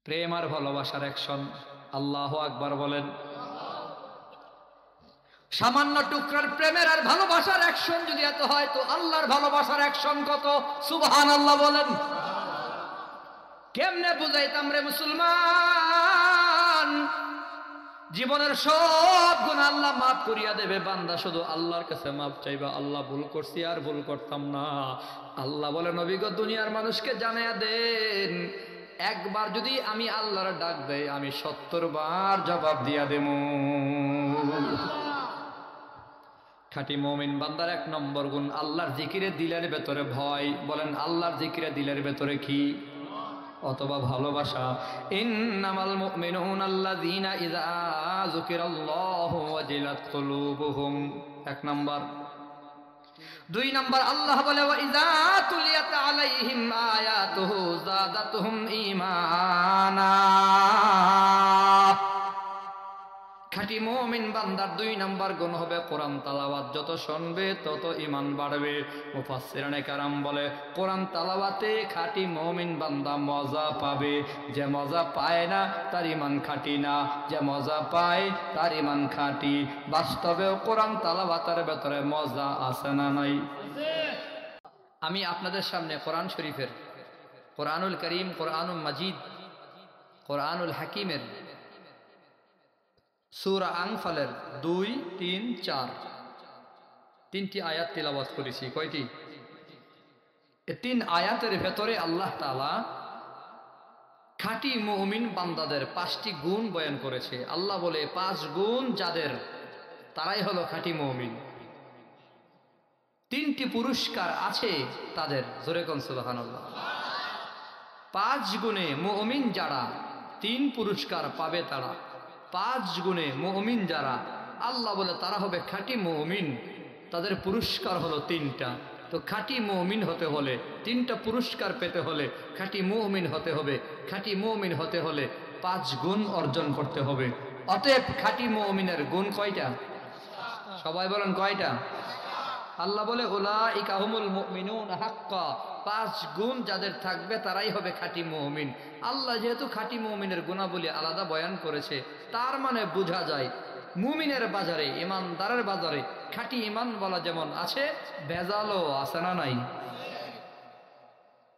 প্রেম আর ভালোবাসার অ্যাকশন। আল্লাহু আকবার বলেন। সামান্য টুকরার প্রেমের আর ভালোবাসার অ্যাকশন যদি এত হয়, তো আল্লাহর ভালোবাসার অ্যাকশন কত? সুবহানাল্লাহ বলেন। কেমনে বুঝাইতাম রে মুসলমান? জীবনের সব গুনাহ আল্লাহ মাফ করিয়া দেবে, বান্দা শুধু আল্লাহর কাছে মাফ চাইবা, আল্লাহ ভুল করছি আর ভুল করতাম না। আল্লাহ বলে, নবী গো দুনিয়ার মানুষকে জানাইয়া দেন, একবার যদি আমি আল্লাহর ডাক দেই, আমি 70 বার জবাব দিয়া দেবো। খাঁটি মুমিন বান্দার 1 নম্বর গুণ আল্লাহর জিকিরে দিলের ভেতরে ভয়। বলেন, আল্লাহর জিকিরে দিলের ভেতরে কি অথবা ভালোবাসা। ইন্নামাল মুমিনুনা আল্লাযীনা ইযা যুকিরাল্লাহু ওয়াজিলাত কুলুবুহুম, 1 নম্বর। 2 নম্বর, আল্লাহ বলে, ওয়া ইযা তুলিয়াত আলাইহিম আয়াতুহু যাদাতুহুম ঈমানা। খাঁটি মুমিন বান্দার 2 নম্বর গুণ হবে কোরআন তালাওয়াত। যত শুনবে তত ঈমান বাড়বে। মুফাসসিরানে কেরাম বলে, কোরআন তালাওয়াতে খাঁটি মুমিন বান্দা মজা পাবে। যে মজা পায় না তার ঈমান খাঁটি না, যে মজা পায় তার ঈমান খাঁটি। বাস্তবেও কোরআন তালাওয়াতের ভেতরে মজা আছে না নাই? আমি আপনাদের সামনে কোরআন শরীফের, কোরআনুল করিম, কোরআনুল মাজিদ, কোরআনুল হাকিমের সূরা আনফালের 2, 3, 4 তিনটি আয়াত তিলাওয়াত করেছি। কয়টি? এই 3 আয়াতের ভেতরে আল্লাহ তাআলা খাঁটি মুমিন বান্দাদের 5টি গুণ বয়ান করেছে। আল্লাহ বলে, 5 গুণ যাদের, তারাই হলো খাঁটি মুমিন। 3টি পুরস্কার আছে তাদের। জোরে কোন সুবহানাল্লাহ। 5 গুণে মুমিন যারা, 3 পুরস্কার পাবে তারা। 5 গুণে মুমিন যারা, আল্লাহ বলে তারা হবে খাঁটি মুমিন। তাদের পুরস্কার হলো 3টা। তো খাঁটি মুমিন হতে হলে, 3টা পুরস্কার পেতে হলে খাঁটি মুমিন হতে হবে। খাঁটি মুমিন হতে হলে 5 গুণ অর্জন করতে হবে। অতএব খাঁটি মুমিনের গুণ কয়টা? সবাই বলেন কয়টা? আল্লাহ বলে, উলাইকা হুমুল মুমিনুনা হাক্কা। 5 গুণ যাদের থাকবে তারাই হবে খাঁটি মুমিন। আল্লাহ যেহেতু খাঁটি মুমিনের গুণাবলী আলাদা বয়ান করেছে, তার মানে বোঝা যায় মুমিনের বাজারে, ইমানদারের বাজারে খাঁটি ইমান বলা যেমন আছে, ভেজালও আছে না নাই?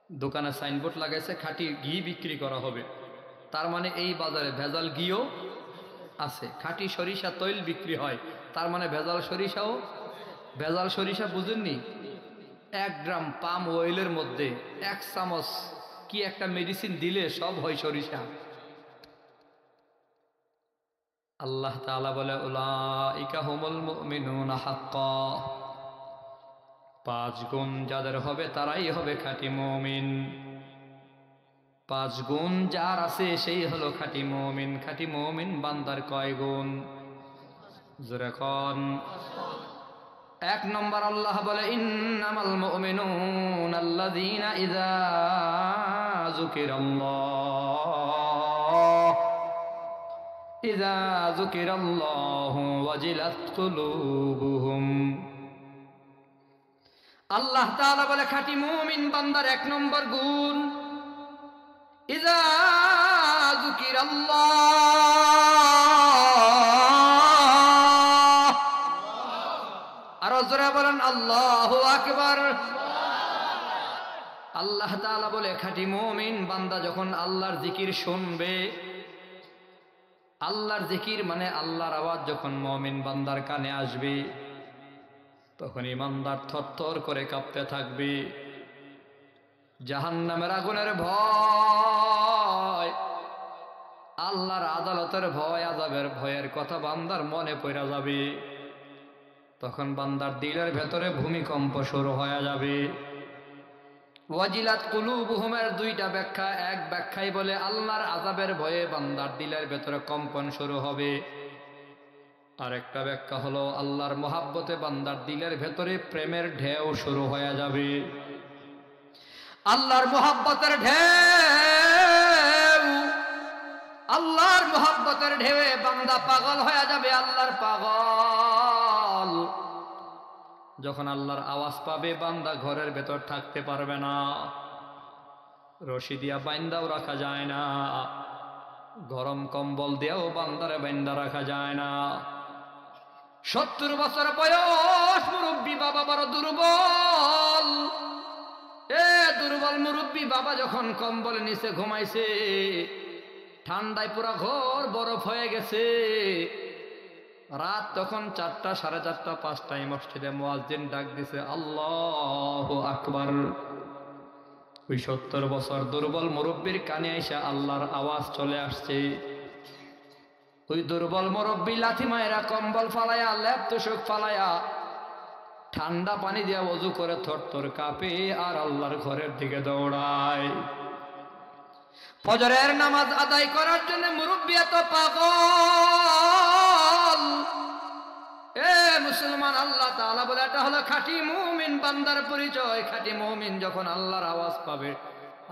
দোকানে সাইনবোর্ড লাগাইছে খাঁটি ঘি বিক্রি করা হবে, তার মানে এই বাজারে ভেজাল ঘিও আছে। খাঁটি সরিষা তৈল বিক্রি হয়, তার মানে ভেজাল সরিষাও। ভেজাল সরিষা বুঝেননি? 1 গ্রাম পাম অয়েলের মধ্যে 1 চামচ কি একটা মেডিসিন দিলে সব হয় সরিষা। আল্লাহ তাআলা বলে, উলাইকা হুমুল মুমিনুনা হাক্কা। 5 গুণ যাদের হবে তারাই হবে খাঁটি মুমিন। 5 গুণ যার আছে সেই হলো খাঁটি মুমিন। খাঁটি মুমিন বান্দার কয় গুণ? জোরে কোন। 1 নম্বর, আল্লাহ বলে, ইন্নামাল মুমিনুনা আল্লাযীনা ইযা যুকিরাল্লাহু ওয়াজিলাত কুলুবুহুম। আল্লাহ তাআলা বলে, খাঁটি মুমিন বান্দার 1 নম্বর গুণ, ইযা যুকিরাল্লাহ। আরো জোরে বলেন আল্লাহু আকবার। আল্লাহ তাআলা বলে, খাঁটি মুমিন বান্দা যখন আল্লাহর জিকির শুনবে, আল্লাহর জিকির মানে আল্লাহর আওয়াজ যখন মুমিন বান্দার কানে আসবে, তখন ইমানদার থরথর করে কাঁপতে থাকবে। জাহান্নামের আগুনের ভয়, আল্লাহর আদালতের ভয়, আযাবের ভয়ের কথা বান্দার মনে পড়ে যাবে। তখন বান্দার দিলের ভেতরে ভূমিকম্প শুরু হয়ে যাবে। ওয়াজিলাত কুলুবুহুমের 2টা ব্যাখ্যা। 1 ব্যাখ্যায় বলে আল্লাহর আযাবের ভয়ে বান্দার দিলের ভেতরে কম্পন শুরু হবে। আর একটা ব্যাখ্যা হলো আল্লাহর মহাব্বতে বান্দার দিলের ভেতরে প্রেমের ঢেউ শুরু হয়ে যাবে। আল্লাহর মহাব্বতের ঢেউ, আল্লাহর মহাব্বতের ঢেউয়ে বান্দা পাগল হয়ে যাবে। আল্লাহর পাগল যখন আল্লাহর আওয়াজ পাবে, বান্দা ঘরের ভেতর থাকতে পারবে না, রশি দিয়া বাইন্দাও রাখা যায় না। গরম কম্বল দিয়েও বান্দারে বান্দা রাখা যায় না। 70 বছর বয়স মুরব্বী বাবা বড় দুর্বল। দুর্বল মুরব্বী বাবা যখন কম্বলের নিচে ঘুমাইছে, ঠান্ডায় পুরা ঘর বরফ হয়ে গেছে। রাত তখন 4টা, 4:30, 5টায় মসজিদে মুয়াজ্জিন ডাক দিছে, আল্লাহু আকবার। ওই 70 বছর দুর্বল মুরব্বীর কানে আইসা আল্লাহর আওয়াজ চলে আসছে। ওই দুর্বল মুরব্বী লাথি মায়েরা কম্বল ফালাইয়া, লেপ তোষক ফালাইয়া, ঠান্ডা পানি দিয়া ওযু করে থরথর কাঁপে আর আল্লাহর ঘরের দিকে দৌড়ায়। ফজরের নামাজ আদায় করার জন্য মুরব্বী এত পাগল। মুসলমান, আল্লাহ তাআলা বলে এটা হলো খাঁটি মুমিন বান্দার পরিচয়। খাঁটি মুমিন যখন আল্লাহর আওয়াজ পাবে,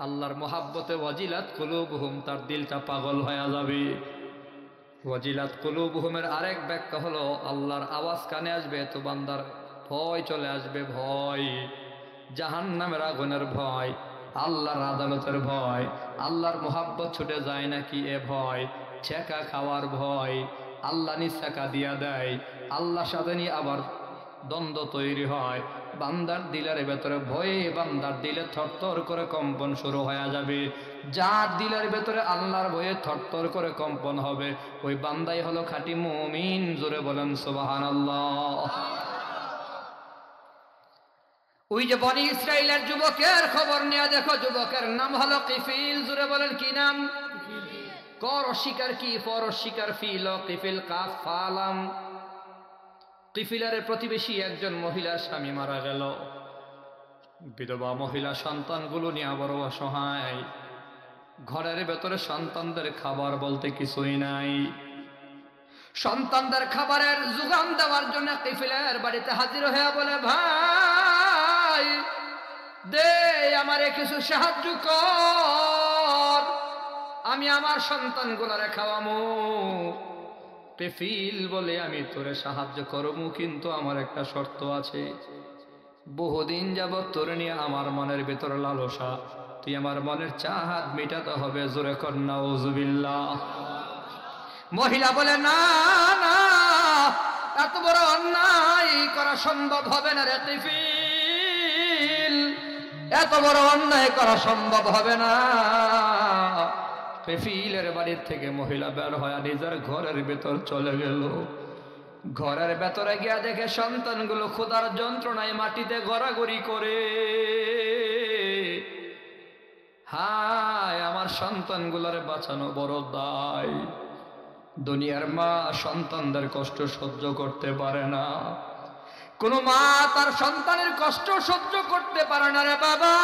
আল্লাহর মোহাব্বতে ওয়াজিলাত কুলুবুহুম, তার দিলটা পাগল হয়ে যাবে। ওয়াজিলাত কুলুবুহুমের আরেক ব্যাখ্যা হলো আল্লাহর আওয়াজ কানে আসবে তো বান্দার ভয় চলে আসবে। ভয়, জাহান্নামের আগুনের ভয়, আল্লাহর আদালতের ভয়, আল্লাহর মোহাব্বত ছুটে যায় নাকি এ ভয়, ছেঁকা খাওয়ার ভয়, আল্লাহ নিঃসাকা দিয়া দেয়, আল্লাহর সাথে নিয়ে আবার দ্বন্দ্ব তৈরি হয়। বান্দার দিলের ভেতরে ভয়ে বান্দার দিলে থরথর করে কম্পন শুরু হয়ে যাবে। যার দিলের ভেতরে আল্লাহর ভয়ে থরথর করে কম্পন হবে, ওই বান্দাই হলো খাঁটি মুমিন। জোরে বলেন সুবহানাল্লাহ। ওই যে বনি ইসরাইলের যুবকের খবর নিয়ে দেখো, যুবকের নাম হলো কিফিল। জোরে বলেন কি নাম? কর অস্বীকার কি, ফর অস্বীকার, ফিল কিফিল, কাফ ফালাম। কিফিলের প্রতিবেশী একজন মহিলার স্বামী মারা গেল। বিধবা মহিলা সন্তানগুলো নিয়ে বড় অসহায়। ঘরের ভেতরে সন্তানদের খাবার বলতে কিছুই নাই। সন্তানদের খাবারের যোগান দেওয়ার জন্য কিফিলের বাড়িতে হাজির হয়ে বলে, ভাই দে আমারে কিছু সাহায্য কর, আমি আমার সন্তানগুলারে খাওয়ামু। কিফিল বলে, আমি তোরে সাহায্য করবো, কিন্তু আমার একটা শর্ত আছে। বহুদিন যাবত তোরে নিয়ে আমার মনের ভেতরে লালসা, তুই আমার মনের চাহাত মেটাতে হবে। জোরে কর নাউজুবিল্লাহ। মহিলা বলে, না না, এত বড় অন্যায় করা সম্ভব হবে না রে কিফিল, এত বড় অন্যায় করা সম্ভব হবে না। কিফিলের বাড়ির থেকে মহিলা বের হয়ে নিজের ঘরের ভেতর চলে গেল। ঘরের ভেতরে গিয়া দেখে সন্তানগুলো ক্ষুধার যন্ত্রণায় মাটিতে গড়াগড়ি করে। হায়, আমার সন্তানগুলোরে বাঁচানো বড় দায়। দুনিয়ার মা সন্তানদের কষ্ট সহ্য করতে পারে না। কোন মা তার সন্তানের কষ্ট সহ্য করতে পারে না রে বাবা।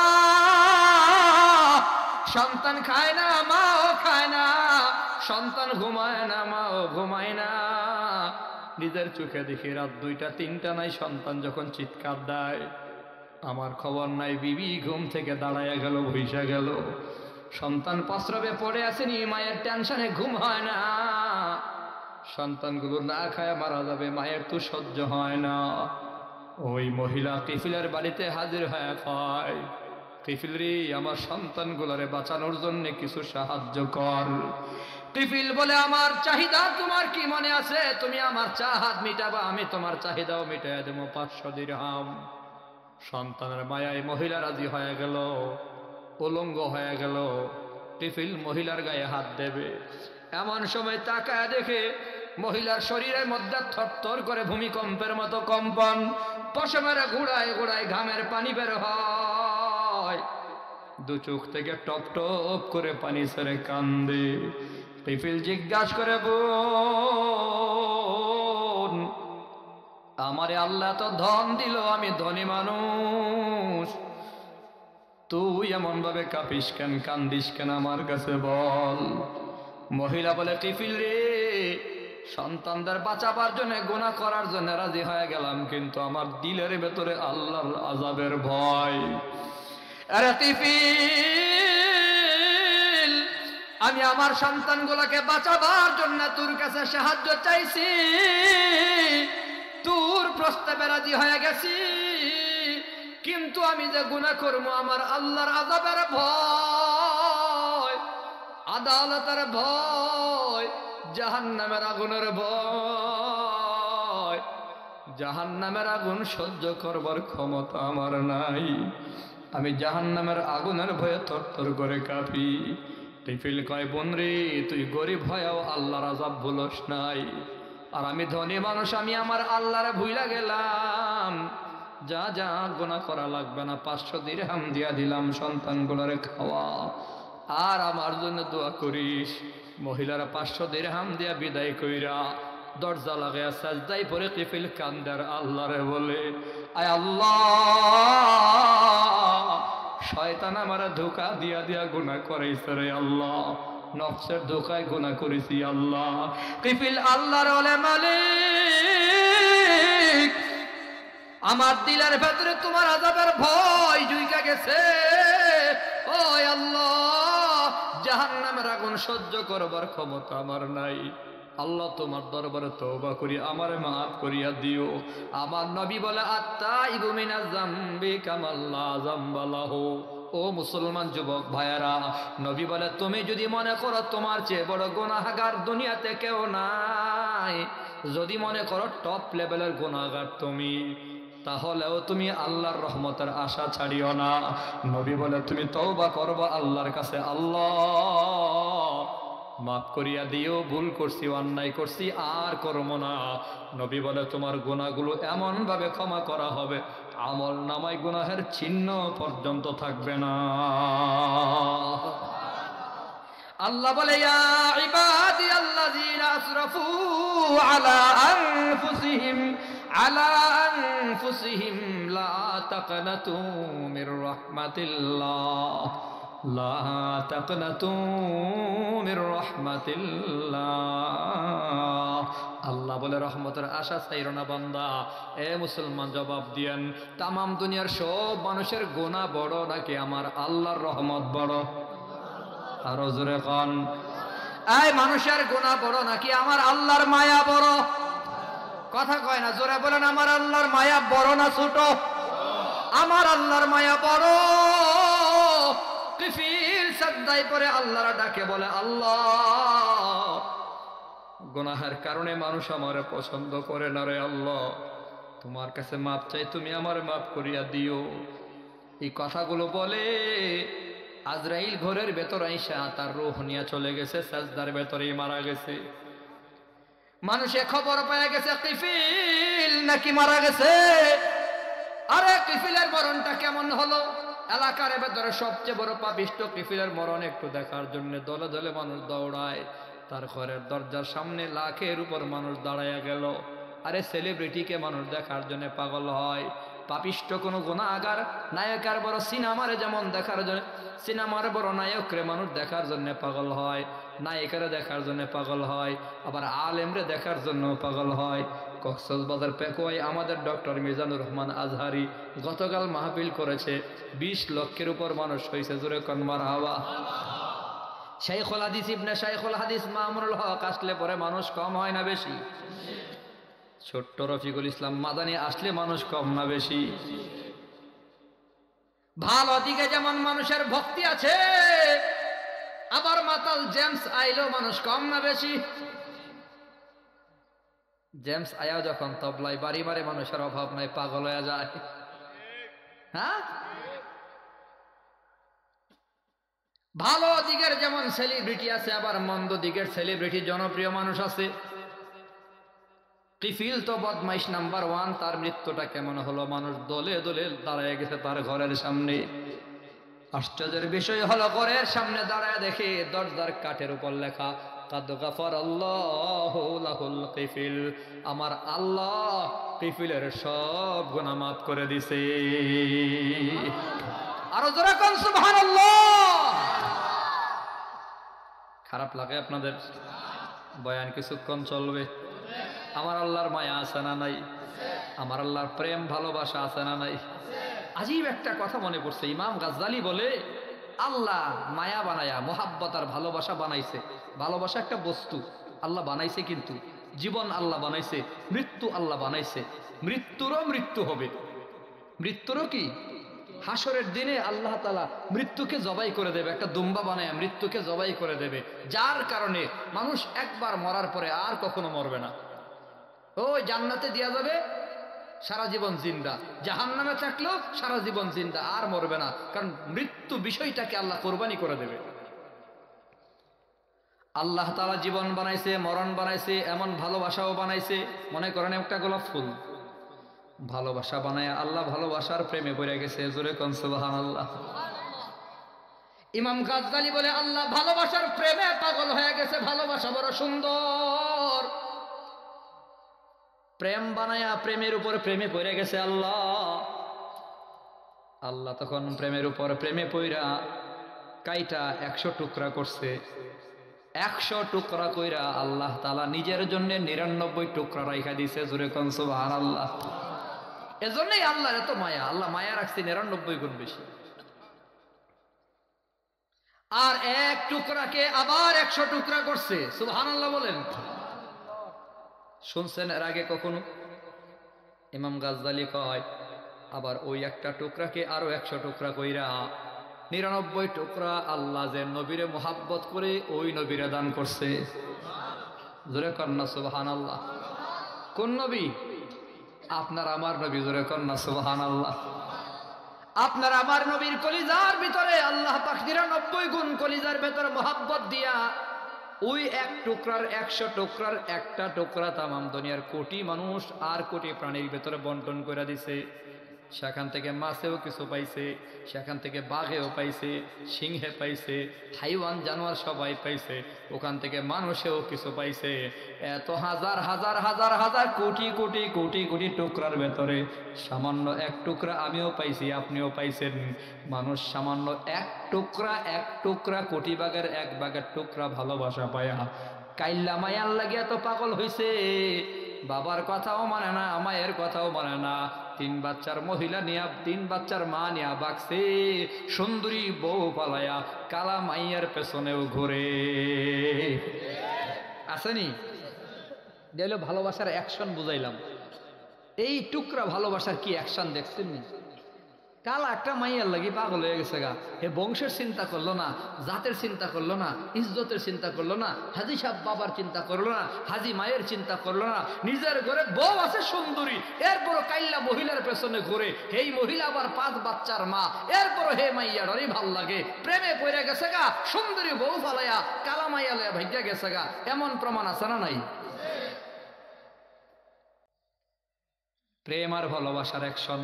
সন্তান খায় না, মাও খায় না, সন্তান ঘুমায় না, মাও ঘুমায় না। নিজের চোখে দেখি রাত 2টা 3টা নাই, সন্তান যখন চিৎকার দেয়, আমার খবর নাই, বিবি ঘুম থেকে দাঁড়াইয়া গেল, বইসা গেল। সন্তান প্রস্রাবে পড়ে আসেনি, মায়ের টেনশনে ঘুম হয় না। সন্তানগুলো না খায় মারা যাবে, মায়ের তো সহ্য হয় না। ওই মহিলা কিফিলের বাড়িতে হাজির হয়ে কয়, কিফিল রে, আমার সন্তানগুলোরে বাঁচানোর জন্য কিছু সাহায্য কর। কিফিল বলে, আমার চাহিদা তোমার কি মনে আছে? তুমি আমার চাহাত মিটাবা, আমি তোমার চাহিদাও মিটাইয়া দেবো 500 দিরহাম। সন্তানের মায়ায় মহিলা রাজি হয়ে গেল, উলঙ্গ হয়ে গেল। কিফিল মহিলার গায়ে হাত দেবে, এমন সময় তাকায় দেখে মহিলার শরীরের মধ্যে থরথর করে ভূমিকম্পের মতো কম্পন, পশমের ঘোড়ায় ঘোড়ায় ঘামের পানি বের হয়, 2 চোখ থেকে টপ টপ করে পানি ছেড়ে কান্দে। কিফিল জিজ্ঞাসা করে, বোন, আমারে আল্লাহ তো ধন দিল, আমি ধনী মানুষ, তুই এমন ভাবে কাঁপিস কেন, কান্দিস কেন, আমার কাছে বল। মহিলা বলে, কিফিল রে, সন্তানদের বাঁচাবার জন্য, গুনাহ করার জন্য রাজি হয়ে গেলাম, কিন্তু আমার দিলের ভেতরে আল্লাহর আযাবের ভয়। আরে কিফিল, আমি আমার সন্তানগুলোকে বাঁচাবার জন্য তোর কাছে সাহায্য চাইছি, তোর প্রস্তাবে রাজি হয়ে গেছি, কিন্তু আমি যে গুনাহ করবো, আমার আল্লাহর আযাবের ভয়, আদালতের ভয়, জাহান্নামের আগুনের ভয়। জাহান্নামের আগুন সহ্য করবার ক্ষমতা আমার নাই। আমি জাহান্নামের আগুনের ভয়ে থরথর করে কাঁপি। টিফিল কয়, বোনরে তুই গরিব হয়েও আল্লাহর আযাব ভুলস নাই, আর আমি ধনী মানুষ, আমি আমার আল্লাহরে ভুইলা গেলাম। যা যা গুনাহ করা লাগবে না, 500 দিরহাম দিয়া দিলাম সন্তানগুলোরে খাওয়া, আর আমার জন্য দোয়া করিস। মহিলারা 500 দিরহাম দিয়া বিদায় কইরা দরজা লাগাইয়া সাজদায় পড়ে কিফিল কান্দার আল্লাহরে বলে, আয় আল্লাহ, শয়তান আমারে ধোঁকা দিয়া দিয়া গুনাহ করাইছে রে আল্লাহ, নফসের ধোঁকায় গুনাহ করেছি আল্লাহ। কিফিল আল্লাহর বলে, মালিক আমার দিলের ভেতরে তোমার আযাবের ভয় জুইকা গেছে। ও আল্লাহ, জাহান্নামের আগুন সহ্য করবার ক্ষমতা আমার নাই। আল্লাহ তোমার দরবারে তওবা করি, আমারে মাফ করিয়া দিও। আমার নবী বলে, আত্তাইবু মিনাজ যামবি কামাল্লা যামবালাহু। ও মুসলমান যুবক ভাইয়েরা, নবী বলে, তুমি যদি মনে করো তোমার চেয়ে বড় গুনাহগার দুনিয়াতে কেউ নাই, যদি মনে করো টপ লেভেলের গুনাহগার তুমি, তাহলেও তুমি আল্লাহর রহমতের আশা ছাড়িও না। নবী বলে, তুমি তওবা করবা আল্লাহর কাছে, আল্লাহ মাফ করিয়া দিও, ভুল করছি, অন্যায় করছি, আর করবো না। নবী বলে, তোমার গুনাহগুলো এমন ভাবে ক্ষমা করা হবে, আমল নামায় গুনাহের চিহ্ন পর্যন্ত থাকবে না। আল্লাহ বলে, ইয়া ইবাদি আল্লাযীনা আসরাফু আলা আনফুসিহিম লা তাকনাতু মির রাহমাতিল্লাহ, লা তাকনাতু মির রাহমাতিল্লাহ। আল্লাহ বলে, রহমতের আশা ছাইরো না বান্দা। এ মুসলমান জবাব দিয়েন, তামাম দুনিয়ার সব মানুষের গুনাহ বড় নাকি আমার আল্লাহর রহমত বড়? আরো জোরে কোন, এই মানুষের গুনাহ বড় নাকি আমার আল্লাহর মায়া বড়? কথা কয় না, জোরে বলেন, আমার আল্লাহর মায়া বড় না ছোট? আমার আল্লাহর মায়া বড়। কিফিল সাজদায় পড়ে আল্লাহর ডাকে বলে, আল্লাহ গুনাহের কারণে মানুষ আমারে পছন্দ করে না রে আল্লাহ, তোমার কাছে মাপ চাই, তুমি আমার মাফ করিয়া দিও। এই কথাগুলো বলে আজরাইল ঘরের ভেতর আইসা তার রূহ নিয়ে চলে গেছে, সাজদার ভেতরেই মারা গেছে। মানুষে খবর পেয়ে গেছে কিফিল নাকি মারা গেছে। আরে কিফিলের মরণটা কেমন হলো? এলাকার ভেতরে সবচেয়ে বড় পাপিষ্ট কিফিলের মরণ একটু দেখার জন্য দলে দলে মানুষ দৌড়ায়। তার ঘরের দরজার সামনে লাখের উপর মানুষ দাঁড়াইয়া গেল। আরে সেলিব্রিটিকে মানুষ দেখার জন্য পাগল হয়। পাপিষ্ট কোনো গুনাহগার নায়কের বড় সিনেমারে যেমন দেখার জন্য, সিনেমার বড় নায়করে মানুষ দেখার জন্য পাগল হয়, নায়িকারে দেখার জন্য পাগল হয়, আবার আলেমরে দেখার জন্য পাগল হয়। কক্সবাজার পেকুয়ায় আমাদের ডক্টর মিজানুর রহমান আজহারি গতকাল মাহফিল করেছে, 20 লক্ষের উপর মানুষ হয়েছে। জোরে কোন মারহাবা। শাইখুল হাদিস ইবনে শাইখুল হাদিস মামুনুল হক আসলে পরে মানুষ কম হয় না বেশি? ছোট্ট রফিকুল ইসলাম মাদানী আসলে মানুষ কম না বেশি? ভালো দিকে যেমন মানুষের ভক্তি আছে, আবার মাতাল জেমস আইলেও মানুষ কম না বেশি? জেমস আয়াও যখন তবলায় বাড়ি বাড়ি মানুষের অভাব নাই, পাগল হয়ে যায়। হ্যাঁ, ভালো দিকের যেমন সেলিব্রিটি আছে, আবার মন্দ দিকের সেলিব্রিটি জনপ্রিয় মানুষ আছে। কিফিল তো বদমাইশ নাম্বার 1, তার মৃত্যুটা কেমন হলো? মানুষ দলে দলে দাঁড়ায় গেছে তার ঘরের সামনে। আশ্চর্যের বিষয় হলো, ঘরের সামনে দাঁড়ায় দেখে দরজার কাঠের উপর লেখা, কাদ গাফারাল্লাহু লাহুল কিফিল, আমার আল্লাহ কিফিলের সব গুনাহ মাফ করে দিছে। আরো জোরে কোন সুবহানাল্লাহ। খারাপ লাগে আপনাদের? বয়ান কিছুক্ষণ চলবে। আমার আল্লাহর মায়া আছে না নাই? আমার আল্লাহর প্রেম ভালোবাসা আছে না নাই? আজীব একটা কথা মনে পড়ছে, ইমাম গাজ্জালি বলে, আল্লাহ মায়া বানায়া মোহাব্বত আর ভালোবাসা বানাইছে। ভালোবাসা একটা বস্তু আল্লাহ বানাইছে, কিন্তু জীবন আল্লাহ বানাইছে, মৃত্যু আল্লাহ বানাইছে। মৃত্যুরও মৃত্যু হবে, মৃত্যুরও কি? হাসরের দিনে আল্লাহ তাআলা মৃত্যুকে জবাই করে দেবে, একটা দুম্বা বানায় মৃত্যুকে জবাই করে দেবে, যার কারণে মানুষ একবার মরার পরে আর কখনো মরবে না। ওই জান্নাতে দেয়া যাবে সারা জীবন জিন্দা, জাহান্নামে থাকলেও সারা জীবন জিন্দা, আর মরবে না, কারণ মৃত্যু বিষয়টাকে আল্লাহ কোরবানি করে দেবে। আল্লাহ তাআলা জীবন বানাইছে, মরণ বানাইছে, এমন ভালোবাসাও বানাইছে। মনে করেন একটা গোলাপ ফুল, ভালোবাসা বানায় আল্লাহ ভালোবাসার প্রেমে পড়ে গেছে। জোরে কোন সুবহানাল্লাহ। ইমাম গাজ্জালী বলে আল্লাহ ভালোবাসার প্রেমে পাগল হয়ে গেছে, ভালোবাসা বড় সুন্দর। প্রেম বানায়া প্রেমের উপর প্রেমে পড়ে গেছে আল্লাহ তখন প্রেমের উপর প্রেমে পড়া কাইটা 100 টুকরা করছে। 100 টুকরা কইরা আল্লাহ তাআলা নিজের জন্য 99 টুকরা রাইখা দিছে। জোরে কোন সুবহানাল্লাহ। এজন্যই আল্লাহর এত মায়া, আল্লাহ মায়া রাখছে 99 গুণ বেশি। আর এক টুকরাকে আবার 100 টুকরা করছে। সুবহানাল্লাহ বলেন। শুনছেন এর আগে কখনো? ইমাম গাজ্জালী কয় আবার ওই একটা টুকরাকে আরো 100 টুকরা কইরা 99 টুকরা আল্লাহ যে নবীরে মোহাব্বত করে ওই নবীরে দান করছে। জোরে কন্না সুবহানাল্লাহ। কোন নবী? আপনার আমার নবী। জোরে কন্না সুবহানাল্লাহ। আপনার আমার নবীর কলিজার ভিতরে আল্লাহ পাক 99 গুণ কলিজার ভিতরে মোহাব্বত দিয়া ওই এক টুকরার 100 টুকরার একটা টুকরা তামাম দুনিয়ার কোটি মানুষ আর কোটি প্রাণীর ভেতরে বন্টন করে দিছে। সেখান থেকে মাছেও কিছু পাইছে, সেখান থেকে বাঘেও পাইছে, সিংহে পাইছে, হাইওয়ান জানোয়ার সবাই পাইছে, ওখান থেকে মানুষেও কিছু পাইছে। এত হাজার হাজার হাজার হাজার কোটি কোটি কোটি কোটি টুকরার ভেতরে সামান্য এক টুকরা আমিও পাইছি, আপনিও পাইছেন। মানুষ সামান্য এক টুকরা কোটি ভাগের এক ভাগের টুকরা ভালোবাসা পায়া কাইল্লা মায়ার লাগে এত পাগল হইছে। বাবার কথাও মানে না, মায়ের কথাও মানে না। 3 বাচ্চার মহিলা নিয়া 3 বাচ্চার মা নিয়া বাগছে, সুন্দরী বউ পালায়া কালা মাইয়ার পেছনেও ঘুরে। আসেনি? দিল ভালোবাসার অ্যাকশন বুঝাইলাম। এই টুকরা ভালোবাসার কি অ্যাকশন দেখছেন? কালা একটা মাইয়ার লাগি পাগল হয়ে গেছে গা। হে বংশের চিন্তা করলো না, জাতের চিন্তা করলো না, ইজ্জতের চিন্তা করলো না, হাজি সাহেব বাবার চিন্তা করলো না, হাজি মায়ের চিন্তা করলো না। নিজের ঘরে বউ আছে সুন্দরী, এরপরও কাইল্লা মহিলার পেছনে ঘুরে। এই মহিলা আবার 5 বাচ্চার মা, এরপরও হে মাইয়া ডরি ভাল লাগে, প্রেমে পড়ে গেছে গা। সুন্দরী বউ ফালাইয়া কালা মাইয়া লয়া ভাগ্যা গেছে গা। এমন প্রমাণ আছে না নাই? প্রেম আর ভালোবাসার অ্যাকশন।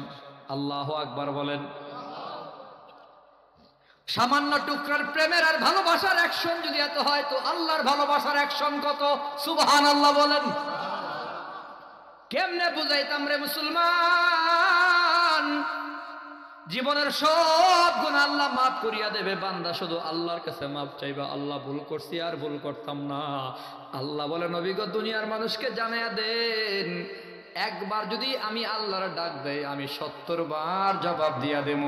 আল্লাহু আকবার বলেন। সামান্য টুকরার প্রেমের আর ভালোবাসার অ্যাকশন যদি এত হয়, তো আল্লাহর ভালোবাসার অ্যাকশন কত? সুবহানাল্লাহ বলেন। কেমনে বুঝাইতাম রে মুসলমান? জীবনের সব গুনাহ আল্লাহ মাফ করিয়া দেবে, বান্দা শুধু আল্লাহর কাছে মাফ চাইবা। আল্লাহ ভুল করছি আর ভুল করতাম না। আল্লাহ বলে নবী গো দুনিয়ার মানুষকে জানাইয়া দেন, একবার যদি আমি আল্লাহর ডাক দেই আমি 70 বার জবাব দিয়া দেব।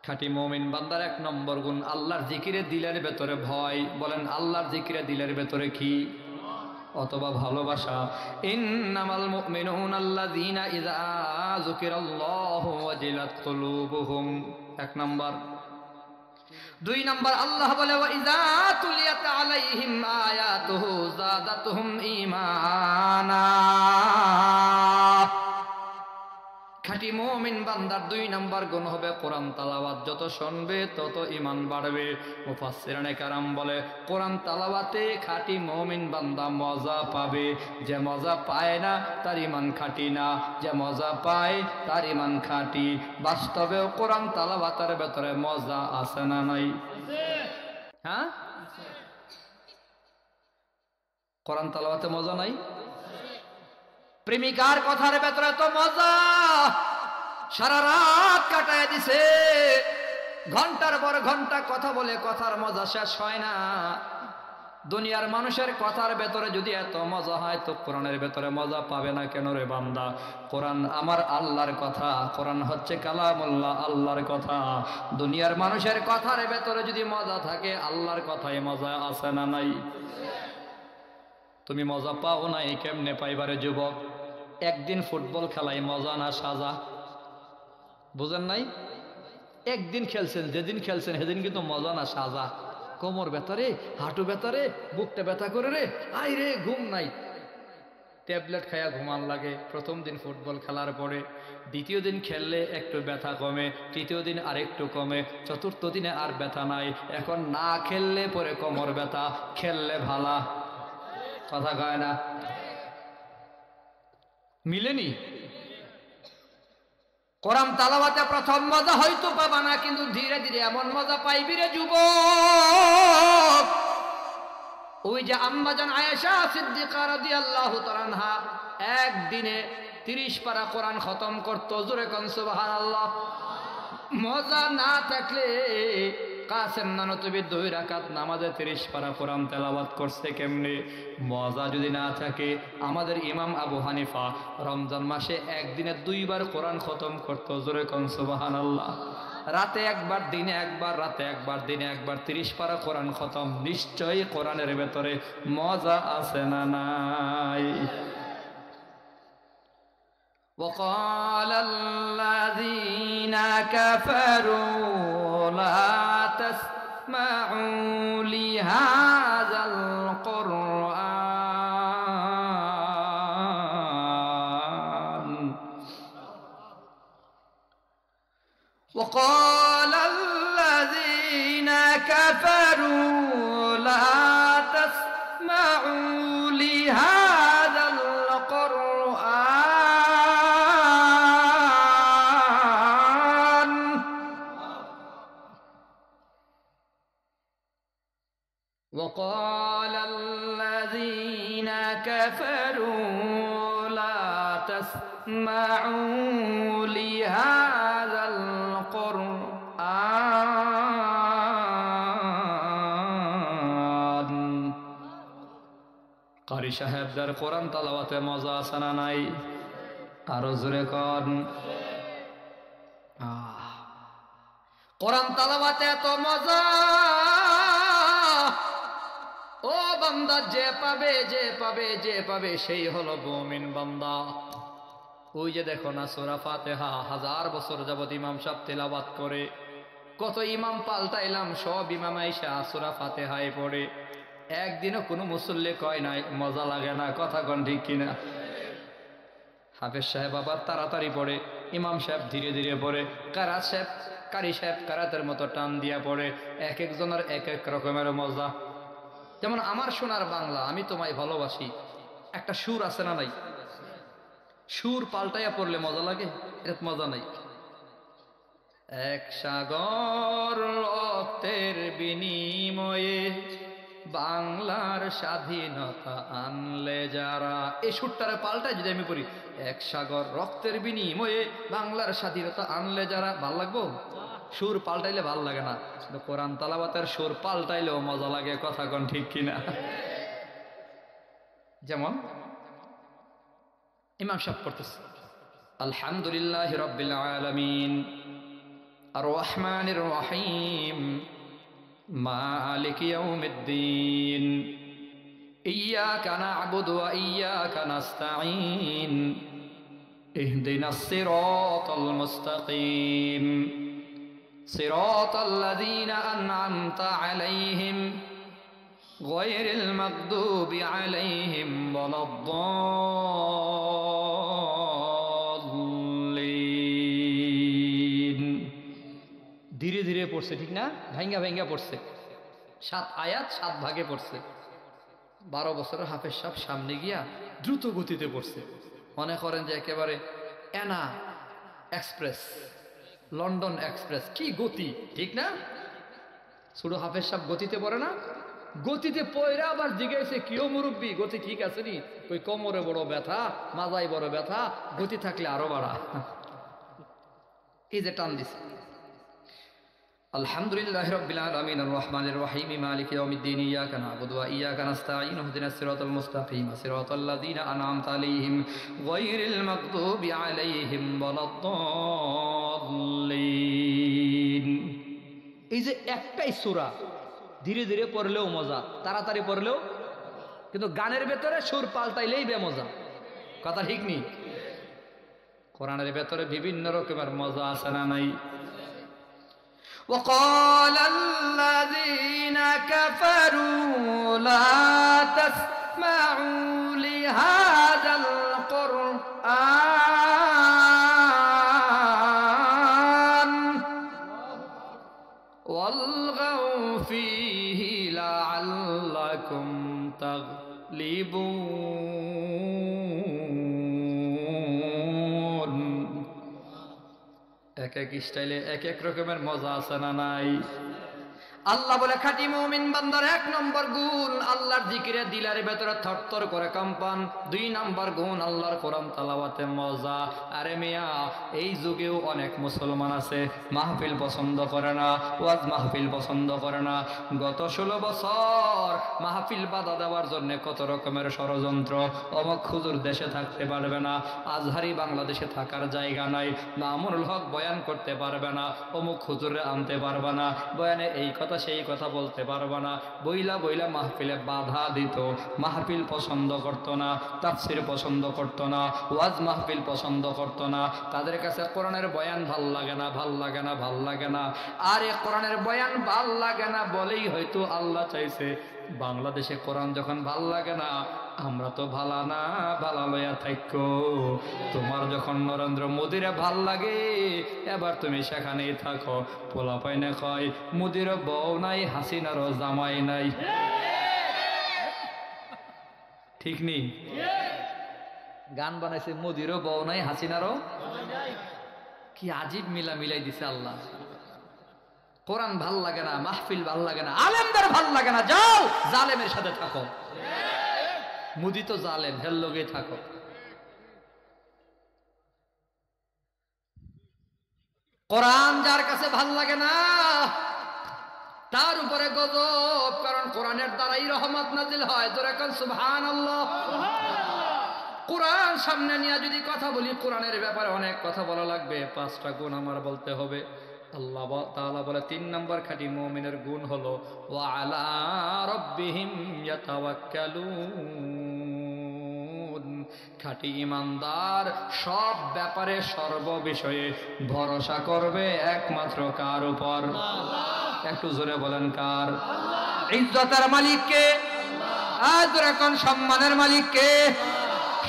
খাঁটি মুমিন বান্দার 1 নম্বর গুণ আল্লাহর জিকিরে দিলের ভেতরে ভয়। বলেন আল্লাহর জিকিরে দিলের ভেতরে কি? অথবা ভালোবাসা। ইন্নামাল মুমিনুনা আল্লাযীনা ইযা যুকিরাল্লাহু ওয়াজিলাত কুলুবুহুম। 1 নম্বর। 2 নম্বর আল্লাহ বলে ওয়া ইযা তুলিয়াত আলাইহিম আয়াতুহু যাদাতুহুম ঈমানা। খাঁটি মুমিন বান্দার 2 নম্বর গুণ হবে কোরআন তেলাওয়াত যত শুনবে তত ঈমান বাড়বে। মুফাসসিরিনে কেরাম বলে কোরআন তেলাওয়াতে খাঁটি মুমিন বান্দা মজা পাবে। যে মজা পায় না তার ঈমান খাঁটি না, যে মজা পায় তার ঈমান খাঁটি। বাস্তবেও কোরআন তেলাওয়াতের ভেতরে মজা আছে না নাই? হ্যাঁ, কোরআন তেলাওয়াতে মজা নাই? প্রেমিকার কথার ভেতরে তো মজা। সারা রাত কাটায় দিছে, ঘন্টার পর ঘন্টা কথা বলে, কথার মজা শেষ হয় না। দুনিয়ার মানুষের কথার ভেতরে যদি এত মজা হয়, তো কোরআনের ভেতরে মজা পাবে না কেন রে বান্দা? কোরআন আমার আল্লাহর কথা, কোরআন হচ্ছে কালামুল্লাহ, আল্লাহর কথা। দুনিয়ার মানুষের কথার ভেতরে যদি মজা থাকে, আল্লাহর কথায় মজা আছে না নাই? তুমি মজা পাও না, এই কেমনে পাইবারে যুবক? একদিন ফুটবল খেলায় মজা না সাজা? বুঝেন নাই? একদিন খেলছেন, যেদিন খেলছেন সেদিন কিন্তু মজা না সাজা? কোমর ব্যথা রে, হাঁটু ব্যথা রে, বুকটা ব্যথা করে রে, আই রে ঘুম নাই, ট্যাবলেট খায়া ঘুমান লাগে প্রথম দিন ফুটবল খেলার পরে। দ্বিতীয় দিন খেললে একটু ব্যথা কমে, তৃতীয় দিন আর একটু কমে, চতুর্থ দিনে আর ব্যথা নাই। এখন না খেললে পরে কোমর ব্যথা, খেললে ভালা। কথা কয় না? মিলেনি? কোরআন তালাওয়াতে প্রথম মজা হয়তো পাবা না, কিন্তু ধীরে ধীরে এমন মজা পাইবি রে যুবক। ওই যে আম্মাজান আয়েশা সিদ্দিকা রাদিয়াল্লাহু তাআলা আনহা একদিনে 30 পারা কোরআন খতম করতো। জোরে কোন সুবহানাল্লাহ। মজা না থাকলে কাসেম নানতুবি 2 রাকাত নামাজে 30 পারা কোরআন তেলাওয়াত করছে কেমনে? মজা যদি না থাকে, আমাদের ইমাম আবু হানিফা রমজান মাসে একদিনে 2 বার কোরআন খতম করতো। জোরে কোন সুবহানাল্লাহ। রাতে একবার, দিনে একবার, রাতে একবার, দিনে একবার 30 পারা কোরআন খতম। নিশ্চয়ই কোরআনের ভেতরে মজা আছে না নাই? وقال الذين كفروا لا تسمعوا لهذا القرآن وقال الذين كفروا لا تسمعوا لهذا القرآن وقال الذين كفروا لا تسمعوا لهذا القرآن কারি সাহেবদের কোরআন তালাওয়াতে মজা আছে না নাই? আরো জোরে কোন। কোরআন তালাওয়াতে এত মজা, ও বান্দা, যে পাবে যে পাবে যে পাবে সেই হলো মুমিন বান্দা। ওই যে দেখো না সূরা ফাতিহা 1000 বছর যাবত ইমাম সাহেব তেলাওয়াত করে, কত ইমাম পাল্টাইলাম, সব ইমাম আইসা সূরা ফাতিহায় পড়ে, একদিনও কোনো মুসল্লি কয় নাই মজা লাগে না। কথা কোন ঠিক কিনা? হাফেজ সাহেব আবার তাড়াতাড়ি পড়ে, ইমাম সাহেব ধীরে ধীরে পড়ে, কারি সাহেব কারাতের মতো টান দিয়া পড়ে। এক একজনের এক এক রকমের মজা। যেমন আমার সোনার বাংলা আমি তোমায় ভালোবাসি, একটা সুর আছে না নাই? সুর পাল্টাইয়া পড়লে মজা লাগে? এর মজা নাই। এক সাগর রক্তের বিনিময়ে বাংলার স্বাধীনতা আনলে যারা, এই সুরটারে পাল্টায় যদি আমি পড়ি, এক সাগর রক্তের বিনিময়ে বাংলার স্বাধীনতা আনলে যারা, ভাল লাগবো? সুর পাল্টাইলে ভাল লাগে না। কোরআন তালাওয়াতের সুর পাল্টাইলেও মজা লাগে। কথা কোন ঠিক কিনা? যেমন ইমাম সাহেব পড়তেছে আলহামদুলিল্লাহি রাব্বিল আলামিন আর রহমানির রহিম মালিকি ইয়াউমিদ্দিন ইয়্যাকা না'বুদু ওয়া ইয়্যাকা নাস্তাঈন ইহদিনাস সিরাতাল মুস্তাকিম সিরাতাল্লাযীনা আন'আমতা আলাইহিম গায়রিল মাগদুবি আলাইহিম ওয়ালাদ-দাল্লিন। ধীরে ধীরে পড়ছে, ঠিক না? ভাঙ্গা ভাঙ্গা পড়ছে। 7 আয়াত 7 ভাগে পড়ছে। 12 বছরের হাফেজ সাহেব সামনে গিয়া দ্রুত গতিতে পড়ছে। মনে করেন যে একেবারে এনা এক্সপ্রেস, লন্ডন এক্সপ্রেস, কি গতি, ঠিক না? ছোট হাফেজ সাহেব গতিতে পড়ে না? গতিতে পয়রা আবার জিজ্ঞাসে, কিও মুরব্বী গতি ঠিক আছে নি? ওই কোমরে বড় ব্যথা, মাজায় বড় ব্যথা, গতি থাকলে আরো বাড়া। এই যে টান দিছে আলহামদুলিল্লাহি রাব্বিল আলামিন আর রহমানির রহিম মালিকি ইয়াউমিদ্দিন ইয়্যাকা না'বুদু ওয়া ইয়্যাকা নাস্তাঈন ইহদিনাস সিরাতাল মুস্তাকিম সিরাতাল্লাযীনা আন'আমতা আলাইহিম গায়রিল মাগদুবি আলাইহিম ওয়ালাদ-দাল্লিন। এই যে একটাই সূরা, ধীরে ধীরে পড়লেও মজা, তাড়াতাড়ি পড়লেও, কিন্তু গানের ভেতরে সুর পাল্টাইলেই বেমজা। কথা ঠিক নেই? কোরআনের ভেতরে বিভিন্ন রকমের মজা আছে না নাই? وقال الذين كفروا لا تسمعوا لهذا القرآن والغوا فيه لعلكم تغلبون। এক এক স্টাইলে এক এক রকমের মজা আছে না নাই? আল্লাহ বলে খাঁটি মুমিন বান্দার 1 নম্বর গুণ আল্লাহর জিকিরে দিলের ভেতরে থরথর করে কম্পন। 2 নম্বর গুণ আল্লাহর কোরআন তেলাওয়াতে মজা। আরে মিয়া, এই যুগেও অনেক মুসলমান আছে মাহফিল পছন্দ করে না, ওয়াজ মাহফিল পছন্দ করে না। গত 16 বছর মাহফিল বাধা দেওয়ার জন্য কত রকমের ষড়যন্ত্র। অমুক হুজুর দেশে থাকতে পারবে না, আজহারি বাংলাদেশে থাকার জায়গা নাই, মামুনুল হক বয়ান করতে পারবে না, অমুক হুজুরে আনতে পারবে না, বয়ানে এই কথা সেই কথা বলতে পারবো না, বইলা বইলা মাহফিলে বাধা দিত। মাহফিল পছন্দ করত না, তাফসির পছন্দ করত না, ওয়াজ মাহফিল পছন্দ করত না। তাদের কাছে কোরআনের বয়ান ভাল লাগে না, ভাল লাগে না, ভাল লাগে না। আর এ কোরআনের বয়ান ভাল লাগে না বলেই হয়তো আল্লাহ চাইছে বাংলাদেশে কোরআন যখন ভাল লাগে না, আমরা তো ভালা না, ভালা লইয়া থাকো। তোমার যখন নরেন্দ্র মোদিরে ভাল লাগে, এবার তুমি সেখানেই থাকো। পোলা পাইনে কয় মোদির বউ নাই, হাসিনারও জামাই নাই। ঠিক নেই? গান বানাইছে মোদিরও বউ নাই, হাসিনারও। কি আজীব মিলা মিলাই দিছে আল্লাহ। কোরআন ভাল লাগে না, মাহফিল ভাল লাগে না, আলেমদের ভাল লাগে না, যাও জালেমের সাথে থাকো। মুদি তো জালেম, হের লগে থাকো। কোরআন যার কাছে ভাল লাগে না তার উপরে গজব, কারণ কোরআনের দ্বারাই রহমত নাজিল হয়। জোরে কোন সুবহানাল্লাহ। কোরআন সামনে নিয়ে যদি কথা বলি, কোরআনের ব্যাপারে অনেক কথা বলা লাগবে। 5টা গুণ আমার বলতে হবে। আল্লাহ তাআলা বলে 3 নম্বর খাঁটি মুমিনের গুণ হলো ওয়া আলা রাব্বিহিম ইয়াতাওয়াক্কালুন। খাঁটি ঈমানদার সব ব্যাপারে সর্ববিষয়ে ভরসা করবে একমাত্র কার উপর? একটু জোরে বলেন কার? ইজ্জতের মালিক কে? আজ এখন সম্মানের মালিক কে?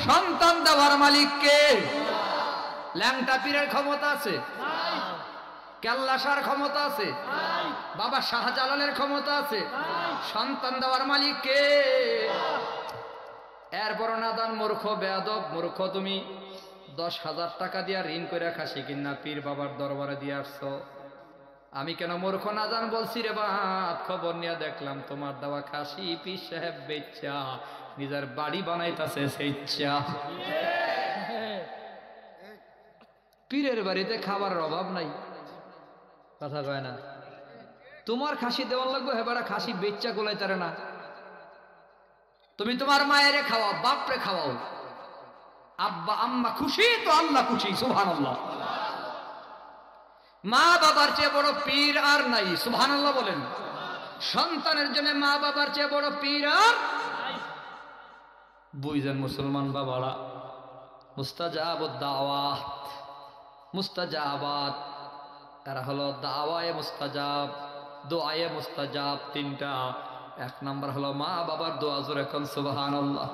সন্তান দেওয়ার মালিক কে? ল্যাংটা পীরের ক্ষমতা আছে? কেল্লাসার ক্ষমতা আছে? বাবা শাহজালালের ক্ষমতা আছে? সন্তান দেওয়ার মালিক কে? এরপর নাদান মূর্খ, বেয়াদব মূর্খ, তুমি 10,000 টাকা দিয়া ঋণ করে খাসি কিনা পীর বাবার দরবারে দিয়ে আসছো। আমি কেন মূর্খ নাদান বলছি রে বাপ? খবর নিয়ে দেখলাম তোমার দেওয়া খাসি পীর সাহেব বেচ্চা নিজের বাড়ি বানাইতাছে সেইচ্ছা। পীরের বাড়িতে খাবারের অভাব নাই, কথা কয় না। তোমার খাসি দেওয়ার লাগবে, হেবারা খাসি বেচ্চা গোলাই তারে না। তুমি তোমার মায়েরে খাওয়াও, বাপরে খাওয়াও, আব্বা আম্মা খুশি তো আল্লাহ খুশি। সুবহানাল্লাহ। মা বাবার চেয়ে বড় পীর আর নাই। সুবহানাল্লাহ বলেন। সন্তানের জন্য মা বাবার চেয়ে বড় পীর আর বুঝেন মুসলমান বাবারা। মুস্তাজাবুদ দাওয়াত, মুস্তাজাবাত, এরা হলো দাওয়ায়ে মুস্তাজাব, দোয়ায়ে মুস্তাজাব 3টা। 1 নম্বর হলো মা বাবার দোয়া। জোরে কোন সুবহানাল্লাহ।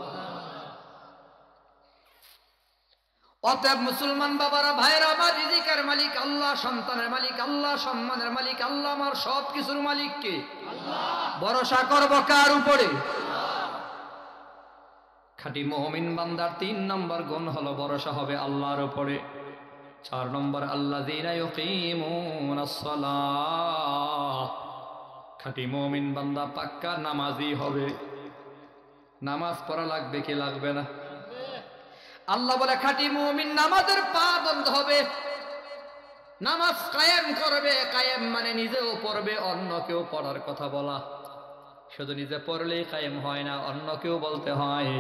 অতএব মুসলমান বাবারা, ভাইরা আমার, রিজিকের মালিক আল্লাহ, সন্তানের মালিক আল্লাহ, সম্মানের মালিক আল্লাহ, আমার সব কিছুর মালিক কে? আল্লাহ। ভরসা করব কার উপরে? খাঁটি মুমিন বান্দার 3 নম্বর গুণ হলো ভরসা হবে আল্লাহর উপরে। 4 নম্বর আল্লাযীনা ইউকিমুনাস সালাহ। খাঁটি মুমিন বান্দা পাক্কা নামাজি হবে। নামাজ পড়া লাগবে কি লাগবে না? আল্লাহ বলে খাঁটি মুমিন নামাজের পাবন্দ হবে, নামাজ কায়েম করবে। কায়েম মানে নিজেও পড়বে, অন্যকেও পড়ার কথা বলা। শুধু নিজে পড়লেই কায়েম হয় না, অন্যকেও বলতে হয়।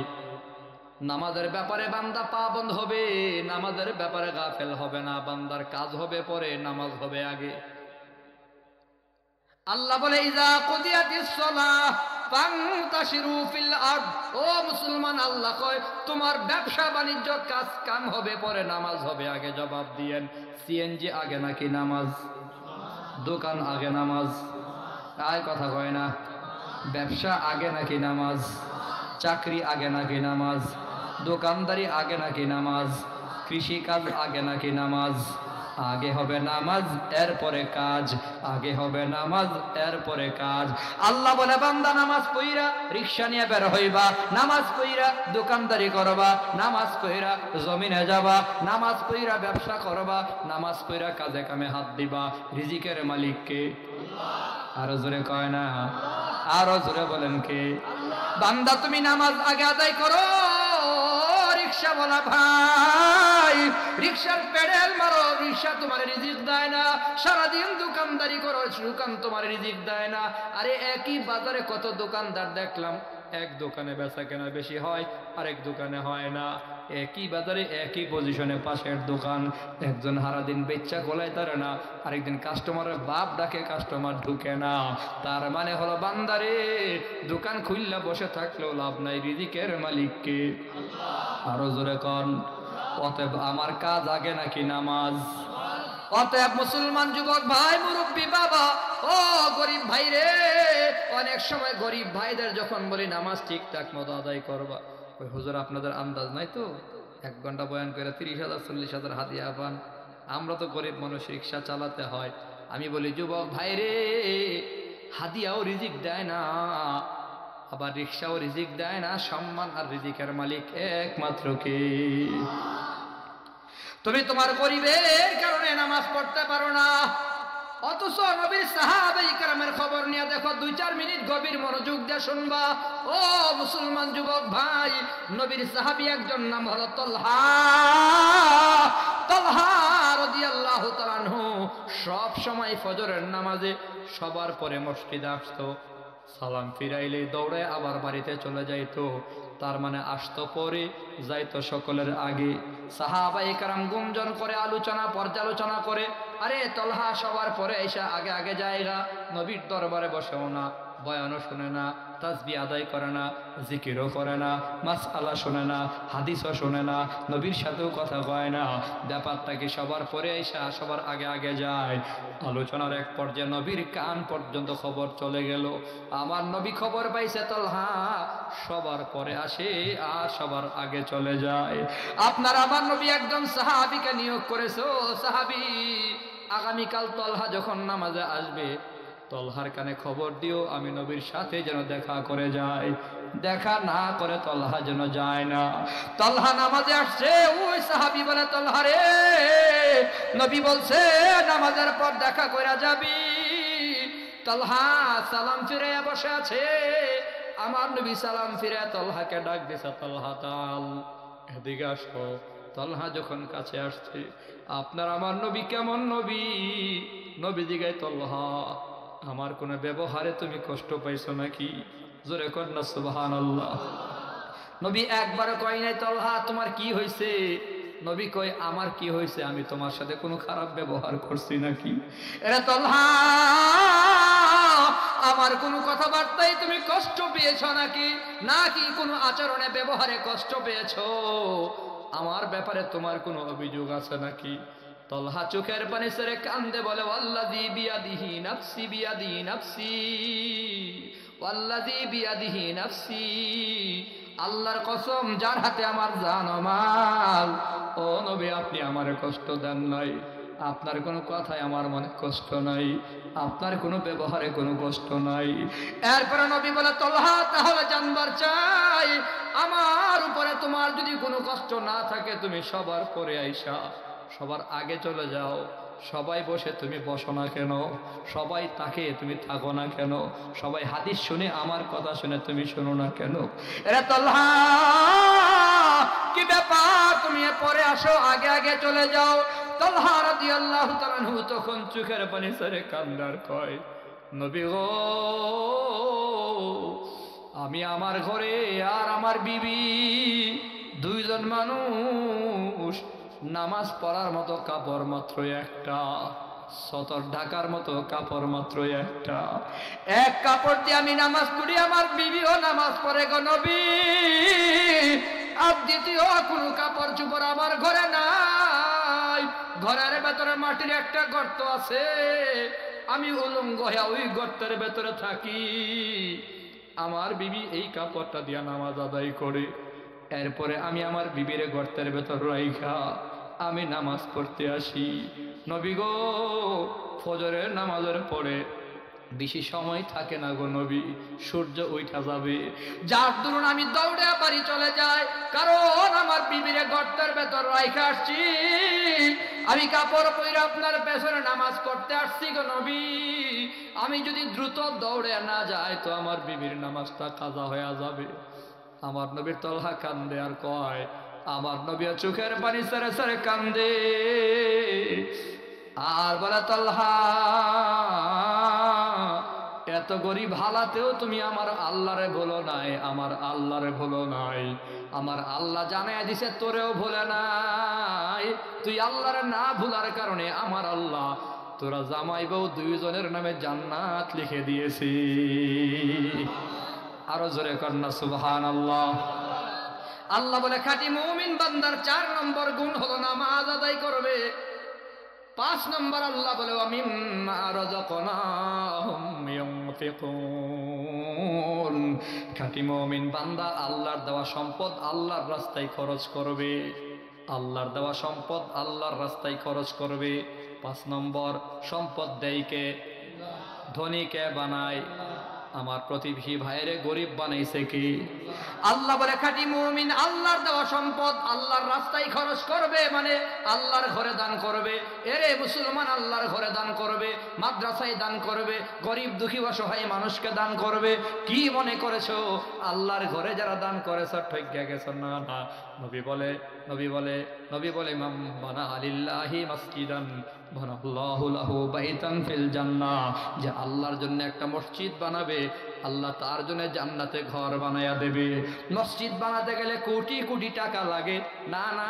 নামাজের ব্যাপারে বান্দা পাবন্দ হবে, নামাজের ব্যাপারে গাফেল হবে না। বান্দার কাজ হবে পরে, নামাজ হবে আগে। আল্লাহ বলে ইজা কুদিয়াতিস সালাহ ফান্তাশিরু ফিল আরদ। ও মুসলমান, আল্লাহ কয় তোমার ব্যবসা বাণিজ্য কাজ কাম হবে পরে নামাজ হবে আগে। জবাব দিয়েন, সিএনজি আগে নাকি নামাজ? দোকান আগে নামাজ? আর কথা কয় না। ব্যবসা আগে নাকি নামাজ? চাকরি আগে নাকি নামাজ? দোকানদারি আগে নাকি নামাজ? কৃষি কাজ আগে নাকি নামাজ? আগে হবে নামাজ এরপরে কাজ, আগে হবে নামাজ এরপরে কাজ। আল্লাহ বলে বান্দা নামাজ পইরা রিকশা নিয়ে বের হইবা, নামাজ পইরা দোকানদারি করবা, নামাজ পইরা জমিনে যাবা, নামাজ পইরা ব্যবসা করবা, নামাজ পইরা কাজে কামে হাত দিবা। রিজিকের মালিক কে? আরো জোরে কয় না, আরো জোরে বলেন কে? বান্দা তুমি নামাজ আগে আদায় করো। রিকশা বলা ভাই, রিকশার পেডেল মারো, রিকশা তোমার রিজিক দেয় না। সারাদিন দোকানদারি করো, দোকান তোমার রিজিক দেয় না। আরে একই বাজারে কত দোকানদার দেখলাম, এক দোকানে বেচা কেনা বেশি হয়, আরেক দোকানে হয় না। একই বাজারে একই পজিশনে পাশের দোকান, একজন সারাদিন বেচা গোলায় তারে না, আরেকদিন কাস্টমারের বাপ ডাকে কাস্টমার ঢুকে না। তার মানে হলো বান্দারে দোকান খুললা বসে থাকলেও লাভ নাই, রিজিকের মালিককে। আরো জোরে কন। অতএব আমার কাজ আগে নাকি নামাজ? অতএব মুসলমান যুবক ভাই, মুরব্বী বাবা, ও গরিব ভাই রে, অনেক সময় গরিব ভাইদের যখন বলি নামাজ ঠিকঠাক মতো আদায় করবা, ওই হুজুর আপনাদের আন্দাজ নাই তো 1 ঘন্টা বয়ান করে 30,000 40,000 হাদিয়া পান। আমরা তো গরিব মানুষ, রিক্সা চালাতে হয়। আমি বলি যুবক ভাই রে, হাদিয়াও রিজিক দেয় না, আবার রিক্সাও রিজিক দেয় না। সম্মান আর রিজিকের মালিক একমাত্র কে? তুমি তোমার গরিবের কারণে নামাজ পড়তে পারো না, অথচ নবীর সাহাবায়ে কেরামের খবর নিয়ে দেখো, 2-4 মিনিট গভীর মনোযোগ দিয়ে শুনবা। ও মুসলমান যুবক ভাই, নবীর সাহাবী একজন নাম হলো তালহা। তালহা রাদিয়াল্লাহু তাআলা আনহু সব সময় ফজরের নামাজে সবার পরে মসজিদে আসতো, সালাম ফিরাইলে দৌড়ে আবার বাড়িতে চলে যাইতো। তার মানে আসতো পরে, যাইতো সকলের আগে। সাহাবায়ে কেরাম গুঞ্জন করে, আলোচনা পর্যালোচনা করে, আরে তালহা সবার পরে এসে আগে আগে যায়গা, নবীর দরবারে বসেও না, বয়ানও শুনে না, তাসবিহ আদায় করে না, জিকিরও করে না, মাসআলা শুনে না, হাদিসও শুনে না, নবীর সাথেও কথা কয় না। ব্যাপারটা কি সবার পরে এসে সবার আগে আগে যায়। আলোচনার এক পর্যায়ে নবীর কান পর্যন্ত খবর চলে গেল, আমার নবী খবর পাইছে তালহা সবার পরে আসে আর সবার আগে চলে যায়। আপনার আমার নবী একজন সাহাবীকে নিয়োগ করেছে, ও সাহাবী, আগামীকাল তালহা যখন নামাজে আসবে, তালহার কানে খবর দিও আমি নবীর সাথে যেন দেখা করে যায়, দেখা না করে তালহা যেন যায় না। তালহা নামাজে আসছে, ওই সাহাবী বলে, তালহা রে, নবী বলছে নামাজের পর দেখা করে যাবি। তালহা সালাম ফিরে বসে আছে, আমার নবী সালাম ফিরে তালহাকে ডাক দিছে, তালহা তাল এদিকে আসো। তালহা যখন কাছে আসছে, আপনার আমার নবী কেমন নবী? নবী জিগায়, তালহা আমার কোন ব্যবহারে তুমি কষ্ট পাইছো নাকি? জোরে কর না সুবহানাল্লাহ। নবী একবার কয় নাই তালহা তোমার কি হয়েছে? নবী কয় আমার কি হয়েছে, আমি তোমার সাথে কোনো খারাপ ব্যবহার করছি নাকি? এরা তালহা আমার কোনো কথাবার্তায় তুমি কষ্ট পেয়েছ নাকি, নাকি কোনো আচরণে ব্যবহারে কষ্ট পেয়েছো? আমার ব্যাপারে তোমার কোনো অভিযোগ আছে নাকি? তালহা চোখের পানি ছেড়ে কান্দে বলে, ওয়াল্লাযী বিয়াদিহি নাফসি বিয়াদিহি নাফসি, ওয়াল্লাযী বিয়াদিহি নাফসি, আল্লাহর কসম যার হাতে আমার জান ও মাল, ও নবী আপনি আমারে কষ্ট দেন নাই, আপনার কোনো কথায় আমার মনে কষ্ট নাই, আপনার কোনো ব্যবহারে কোনো কষ্ট নাই। এরপরে নবী বলে, তালহা তাহলে জানবার চাই আমার উপরে তোমার যদি কোনো কষ্ট না থাকে, তুমি সবার পরে আইসা সবার আগে চলে যাও। সবাই বসে তুমি বসো না কেন? সবাই তাকে তুমি থাকো না কেন? সবাই হাদিস শুনে আমার কথা শুনে তুমি শোনো না কেন? এরা তালহা কি ব্যাপার, তুমি পরে আসো, আগে আগে চলে যাও। তালহা রাদিয়াল্লাহু তাআলা আনহু তখন চোখের পানি ছেড়ে কান্দার কয়, নবী গো, আমি আমার ঘরে আর আমার বিবি দুইজন মানুষ, নামাজ পড়ার মতো কাপড় মাত্র একটা, সতর ঢাকার মতো কাপড় মাত্র একটা, এক কাপড় দিয়ে আমি নামাজ পড়ি, আমার বিবিও নামাজ পড়ে গো নবী। আর দ্বিতীয় কোনো কাপড় চোপড় আমার ঘরে নাই, ঘরের ভেতরে মাটির একটা গর্ত আছে, আমি উলঙ্গ হয়ে ওই গর্তের ভেতরে থাকি। আমার বিবি এই কাপড়টা দিয়া নামাজ আদায় করে, এরপরে আমি আমার বিবির গর্তের ভেতর রাইখা আমি নামাজ পড়তে আসি। নবী গো, ফজরের নামাজের পরে বেশি সময় থাকে না গো নবী, সূর্য উঠা যাবে, যার দরুন আমি দৌড়ে বাড়ি চলে যাই, কারণ আমার বিবিরে গর্তের ভেতর রাইখা আসছি, আমি কাপড় পরে আপনার পেছনে নামাজ পড়তে আসছি গো নবী। আমি যদি দ্রুত দৌড়ে না যাই তো আমার বিবির নামাজটা কাজা হয়ে যাবে। আমার নবীর তলহা কান্দে আর কয়, আমার নবী চোখের পানি সারে সারে কান্দে আর বলে, তলহা এত গরিব হালাতেও তুমি আমার আল্লাহরে ভুলো নাই, আমার আল্লাহরে ভুলো নাই, আমার আল্লাহ জানায় দিছে তোরেও ভুলে নাই, তুই আল্লাহরে না ভুলার কারণে আমার আল্লাহ তোরা জামাই বউ দুইজনের নামে জান্নাত লিখে দিয়েছি। আরো জোরে কন্যা সুবহানাল্লাহ। আল্লাহ বলে খাঁটি মুমিন বান্দার 4 নম্বর গুণ হলো নামাজ আদায় করবে। 5 নম্বর আল্লাহ বলে ওয়ামিম্মা রাযাকনাহুম ইউনফিকুন, খাঁটি মুমিন বান্দা আল্লাহর দেওয়া সম্পদ আল্লাহর রাস্তায় খরচ করবে, আল্লাহর দেওয়া সম্পদ আল্লাহর রাস্তায় খরচ করবে। 5 নম্বর, সম্পদ দেয় কে? ধনীকে বানায়। আমার প্রতিবেশী ভাইরে গরিব বানাইছে কি? আল্লাহ বলে খাঁটি মুমিন আল্লাহর দেওয়া সম্পদ আল্লাহর রাস্তায় খরচ করবে, মানে আল্লাহর ঘরে দান করবে। এরে মুসলমান, আল্লাহর ঘরে দান করবে, মাদ্রাসায় দান করবে, গরিব দুঃখী অসহায় মানুষকে দান করবে। কি মনে করেছো আল্লাহর ঘরে যারা দান করেছ ঠকিয়া গেছো? না না, নবী বলে মান বানা লিল্লাহি মাসজিদান বানাল্লাহু লাহু বাইতান ফিল জান্নাহ, যে আল্লাহর জন্য একটা মসজিদ বানাবে আল্লাহ তার জন্য জান্নাতে ঘর বানায়া দেবে। মসজিদ বানাতে গেলে কোটি কোটি টাকা লাগে, না না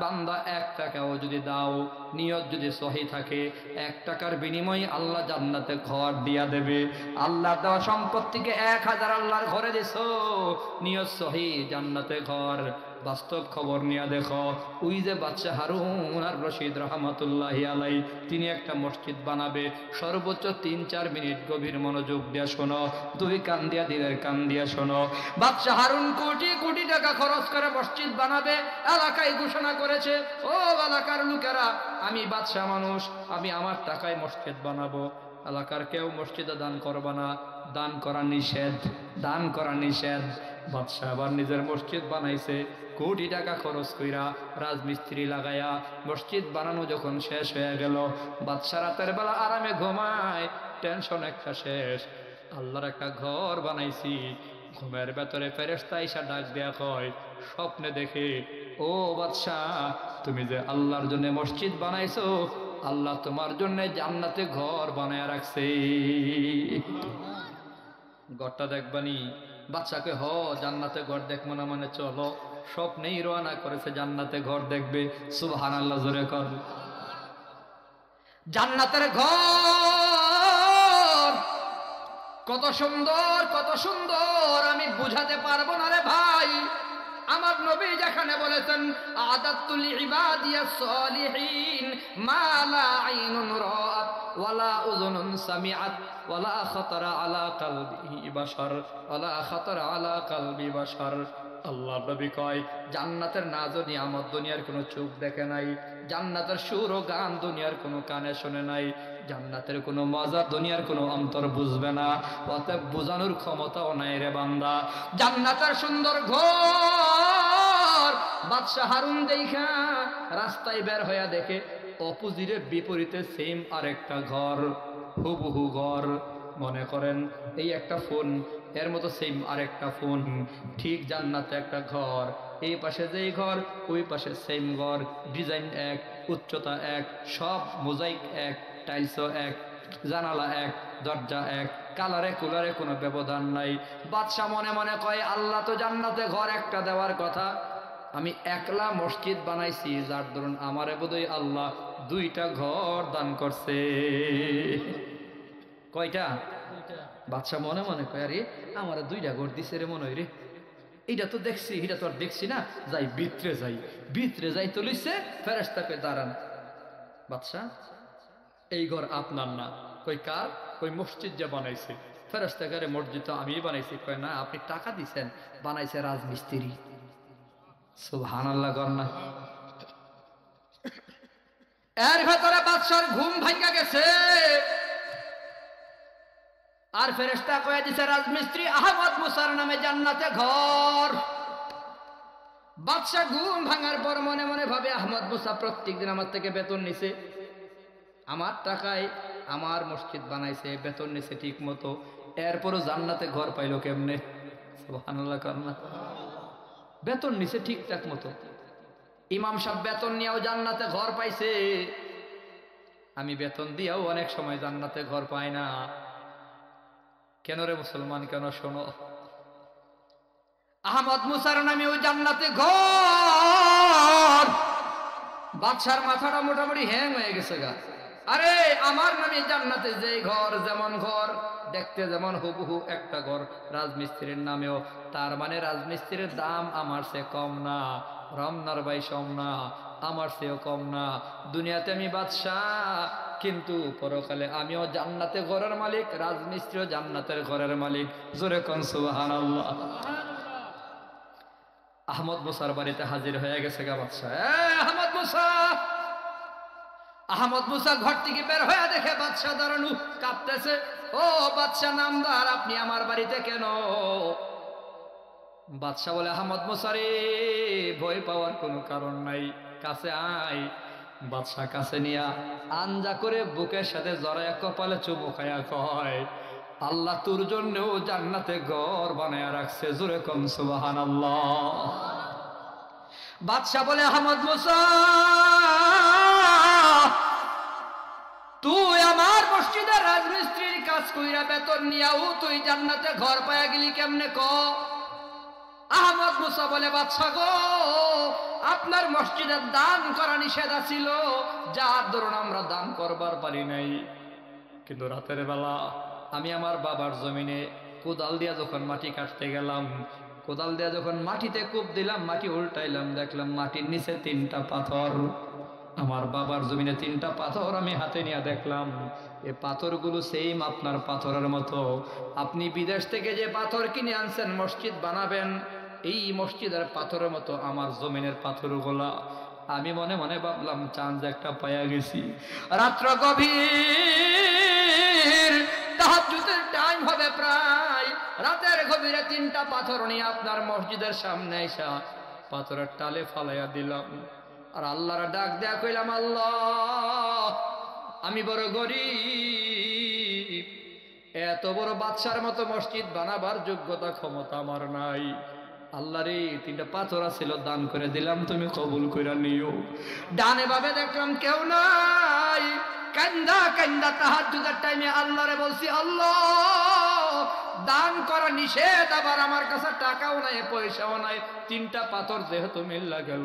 বান্দা 1 টাকাও যদি দাও, নিয়ত যদি সহি থাকে, 1 টাকার বিনিময়ে আল্লাহ জান্নাতে ঘর দিয়া দেবে। আল্লাহ দেওয়া সম্পত্তিকে 1000 আল্লাহর ঘরে দিছো, নিয়ত সহি, জান্নাতে ঘর। বাস্তব খবর নিয়ে দেখো, ওই যে বাচ্চা হারুন আর রশিদ রহমতুল্লাহি আলাই, তিনি একটা মসজিদ বানাবে, সর্বোচ্চ 3-4 মিনিট গভীর মনোযোগ দিয়ে শোনো, 2 কান দিয়া দিলের কান দিয়া শোনো। বাচ্চা হারুন কোটি কোটি টাকা খরচ করে মসজিদ বানাবে, এলাকায় ঘোষণা করেছে, ও এলাকার লোকেরা, আমি বাচ্চা মানুষ, আমি আমার টাকায় মসজিদ বানাবো, এলাকার কেউ মসজিদে দান করবা না, দান করা নিষেধ, দান করা নিষেধ। বাদশাহ আবার নিজের মসজিদ বানাইছে, কোটি টাকা খরচ কইরা রাজমিস্ত্রি লাগায়া মসজিদ বানানো যখন শেষ হয়ে গেল, বাদশাহ রাতের বেলা আরামে ঘুমায়, টেনশন একটা শেষ। আল্লাহর একটা ঘর বানাইছি, ঘুমের ভেতরে ফেরেশতা আইসা ডাক দেয়া কয়, স্বপ্নে দেখে, ও বাদশাহ তুমি যে আল্লাহর জন্য মসজিদ বানাইছো, আল্লাহ তোমার জন্য জান্নাতে ঘর বানায় রাখছে, ঘরটা দেখবানি? বাচ্চাকে জান্নাতে ঘর দেখবো না মানে চলো, স্বপ্নেই রওনা করেছে জান্নাতে ঘর দেখবে। সুবহানাল্লাহ, জোরে কর। জান্নাতের ঘর কত সুন্দর, কত সুন্দর, আমি বুঝাতে পারবো না রে ভাই। আমার নবী যেখানে বলেছেন আদাতুল ইবাদিয়াস সালিহিন মা লা আইনুন রাআত ওয়ালা উযুনুন সামিআত ওয়ালা খাতারা আলা কলবি বাশার, ওয়ালা খাতারা আলা কলবি বাশার। আল্লাহ নবী কয়, জান্নাতের নাজ ও নিয়ামত দুনিয়ার কোনো চোখ দেখে নাই, জান্নাতের সুর ও গান দুনিয়ার কোনো কানে শোনে নাই, জান্নাতের কোনো মজা দুনিয়ার কোনো অন্তর বুঝবে না, অতএব বোঝানোর ক্ষমতাও নাই রে বান্দা। জান্নাতের সুন্দর ঘর বাদশাহ হারুন দেখা রাস্তায় বের হইয়া দেখে অপোজিটের বিপরীতে সেম আরেকটা ঘর, হুবহু ঘর। মনে করেন এই একটা ফোন, এর মতো সেম আরেকটা ফোন, ঠিক জান্নাতে একটা ঘর, এই পাশে যেই ঘর ওই পাশে সেম ঘর, ডিজাইন এক, উচ্চতা এক, সব মোজাইক এক, টাইলসও এক, জানালা এক, দরজা এক, কালারে কুলারে কোনো ব্যবধান নাই। বাদশাহ মনে মনে কয়, আল্লাহ তো জান্নাতে ঘর একটা দেওয়ার কথা, আমি একলা মসজিদ বানাইছি, যার দরুন আমারে বোধহয় আল্লাহ 2টা ঘর দান করছে। কয়টা? বাদশা মনে মনে কয়, আরে আমার 2টা ঘর দিছে রে মনে হয় রে, এইটা তো দেখছি, এটা তো আর দেখছি না, যাই ভিতরে যাই। ভিতরে যাই তো লইছে, ফেরেশতা কই দাঁড়ান বাদশা, এই ঘর আপনার না। কই কার? কই মসজিদ যে বানাইছে। ফেরেশতা করে মসজিদ তো আমিই বানাইছি। কয় না, আপনি টাকা দিছেন, বানাইছে রাজমিস্ত্রি। সুবহানাল্লাহ কর না। এর ভেতরে বাদশার ঘুম ভাঙা গেছে, আর ফেরেশতা কয়ে দিছে রাজমিস্ত্রি আহমদ মুসার নামে জান্নাতে ঘর। বাদশা ঘুম ভাঙার পর মনে মনে ভাবে, আহমদ মুসা প্রত্যেকদিন আমার থেকে বেতন নিছে, আমার টাকায় আমার মসজিদ বানাইছে, বেতন নিছে ঠিক মতো, এরপরও জান্নাতে ঘর পাইলো কেমনে? সুবহানাল্লাহ কর না। বেতন নিছে ঠিকঠাক মতো, ইমাম সাহেব বেতন নিয়েও জান্নাতে ঘর পাইছে, আমি বেতন দিয়েও অনেক সময় জান্নাতে ঘর পাই না। কেন রে মুসলমান, কেন? শোনো, আহমদ মুসার নামে ওই জান্নাতে ঘর। বাদশার মাথাটা মোটামুটি হ্যাং হয়ে গেছে গা। আরে আমার নামে জান্নাতে যে ঘর, যেমন ঘর দেখতে যেমন হুবহু একটা ঘর রাজমিস্ত্রির নামেও, তার মানে রাজমিস্ত্রির দাম আমার চেয়ে কম না, রমনার ভাই সম না, আমার চেয়েও কম না। দুনিয়াতে আমি বাদশাহ, কিন্তু পরকালে আমিও জান্নাতে ঘরের মালিক, রাজমিস্ত্রিও জান্নাতের ঘরের মালিক। জোরে কোন সুবহানাল্লাহ। আহমদ মুসার বাড়িতে হাজির হয়ে গেছে গা বাদশা। আহমদ মুসা! আহমদ মুসা ঘর থেকে বের হয়ে দেখে বাদশা দাঁড়ানো, কাঁপতেছে। ও বাদশা নামদার, আপনি আমার বাড়িতে কেন? বাদশা বলে, আহমদ মুসা রে, ভয় পাওয়ার কোনো কারণ নাই, কাছে আয়। বাদশা কাছে নিয়া আঞ্জা করে বুকের সাথে জড়ায়া কপালে চুমু খায়া কয়, আল্লাহ তোর জন্যও জান্নাতে ঘর বানায়া রাখছে। জোরে কম সুবহানাল্লাহ। বাদশা বলে, আহমদ মুসা, তুই আমার মসজিদের রাজমিস্ত্রির কাজ কইরা বেতন নিয়াও তুই জান্নাতে ঘর পায়া গেলি কেমনে ক? আহমদ মুসা বলে, বাদশা গো, আপনার মসজিদের দান করা নিষেধ ছিল, যার দরুন আমরা দান করবার পারি নাই। কিন্তু রাতের বেলা আমি আমার বাবার জমিনে কোদাল দিয়া যখন মাটি কাটতে গেলাম, কোদাল দিয়া যখন মাটিতে কূপ দিলাম, মাটি উল্টাইলাম, দেখলাম মাটির নিচে 3টা পাথর। আমার বাবার জমিনে 3টা পাথর আমি হাতে নিয়ে দেখলাম, এই পাথরগুলো সেম আপনার পাথরের মতো। আপনি বিদেশ থেকে যে পাথর কিনে আনছেন মসজিদ বানাবেন, এই মসজিদের পাথরের মতো আমার জমিনের পাথরগুলা। আমি মনে মনে ভাবলাম, চাঁদ একটা পায়া গেছি। রাত্র গভীর, তাহাজ্জুদের টাইম হবে প্রায়, রাতের গভীরে 3টা পাথর নিয়ে আপনার মসজিদের সামনে এসা পাথরের টালে ফালাইয়া দিলাম। আর আল্লাহর ডাক দেয়া কইলাম, আল্লাহ আমি বড় গরিব, এত বড় বাদশার মতো মসজিদ বানাবার যোগ্যতা ক্ষমতা আমার নাই। আল্লাহ রে, 3টা পাথর ছিল, দান করে দিলাম, তুমি কবুল কইরা নিও। ডানে ভাবে দেখলাম কেউ নাই, কান্দা কান্দা তাহাজ্জুদের টাইমে আল্লাহরে বলছি, আল্লাহ দান করা নিষেধ, আবার আমার কাছে টাকাও নাই, পয়সাও নাই, 3টা পাথর যেহেতু মিল্লা গেল,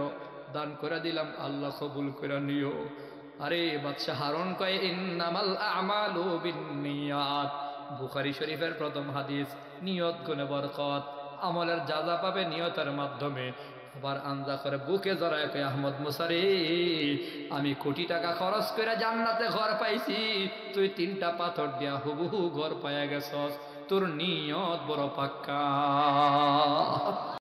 দান করে দিলাম, আল্লাহ কবুল করে নিও। আরে বাদশা হারুন কয়, ইন্নামাল আমালু বিন্নিয়াত। বুখারী শরীফের প্রথম হাদিস, নিয়ত গুণে বরকত, আমলের যা যা পাবে নিয়তের মাধ্যমে। আবার আঞ্জা করে বুকে জড়ায় কয়, আহমদ মুসা রে, আমি কোটি টাকা খরচ করে জান্নাতে ঘর পাইছি, তুই 3টা পাথর দিয়া হুবহু ঘর পাইয়া গেছস, তোর নিয়ত বড় পাক্কা।